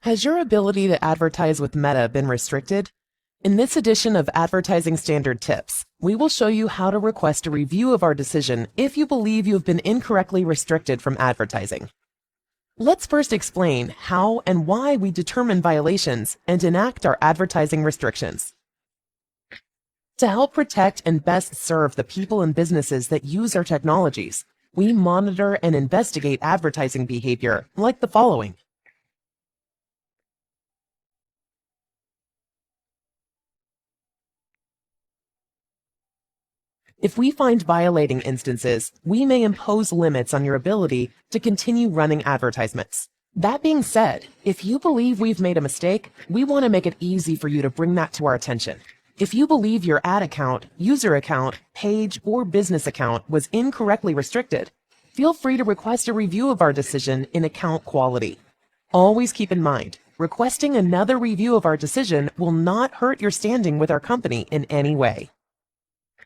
Has your ability to advertise with Meta been restricted? In this edition of Advertising Standard Tips, we will show you how to request a review of our decision if you believe you have been incorrectly restricted from advertising. Let's first explain how and why we determine violations and enact our advertising restrictions. To help protect and best serve the people and businesses that use our technologies, we monitor and investigate advertising behavior like the following. If we find violating instances, we may impose limits on your ability to continue running advertisements. That being said, if you believe we've made a mistake, we want to make it easy for you to bring that to our attention. If you believe your ad account, user account, page, or business account was incorrectly restricted, feel free to request a review of our decision in account quality. Always keep in mind, requesting another review of our decision will not hurt your standing with our company in any way.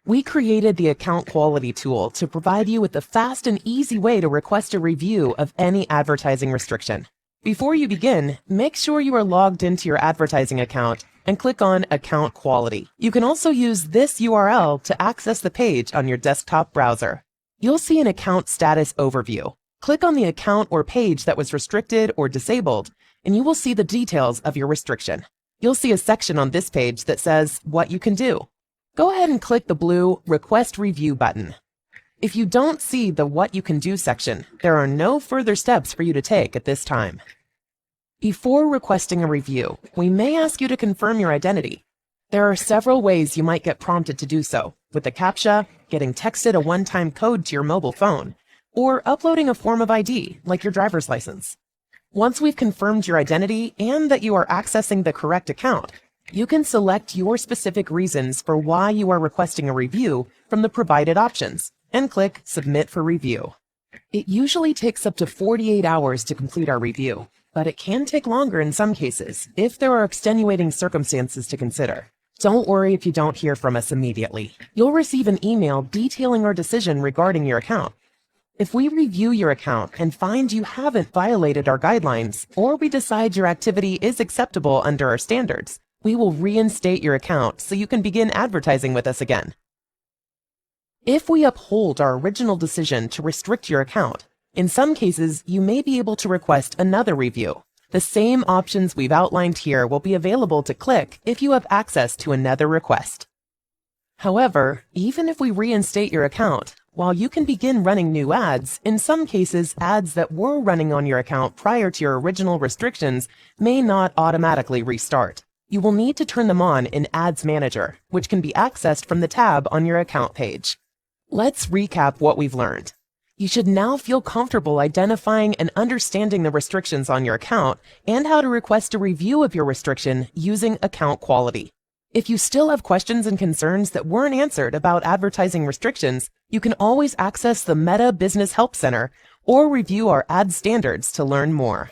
We created the Account Quality tool to provide you with a fast and easy way to request a review of any advertising restriction. Before you begin, make sure you are logged into your advertising account and click on Account Quality. You can also use this URL to access the page on your desktop browser. You'll see an account status overview. Click on the account or page that was restricted or disabled, and you will see the details of your restriction. You'll see a section on this page that says what you can do. Go ahead and click the blue Request Review button. If you don't see the What You Can Do section, there are no further steps for you to take at this time. Before requesting a review, we may ask you to confirm your identity. There are several ways you might get prompted to do so, with a CAPTCHA, getting texted a one-time code to your mobile phone, or uploading a form of ID, like your driver's license. Once we've confirmed your identity and that you are accessing the correct account, you can select your specific reasons for why you are requesting a review from the provided options and click Submit for Review. It usually takes up to 48 hours to complete our review, but it can take longer in some cases if there are extenuating circumstances to consider. Don't worry if you don't hear from us immediately. You'll receive an email detailing our decision regarding your account. If we review your account and find you haven't violated our guidelines, or we decide your activity is acceptable under our standards, we will reinstate your account so you can begin advertising with us again. If we uphold our original decision to restrict your account, in some cases, you may be able to request another review. The same options we've outlined here will be available to click if you have access to another request. However, even if we reinstate your account, while you can begin running new ads, in some cases, ads that were running on your account prior to your original restrictions may not automatically restart. You will need to turn them on in Ads Manager, which can be accessed from the tab on your account page. Let's recap what we've learned. You should now feel comfortable identifying and understanding the restrictions on your account and how to request a review of your restriction using Account Quality. If you still have questions and concerns that weren't answered about advertising restrictions, you can always access the Meta Business Help Center or review our ad standards to learn more.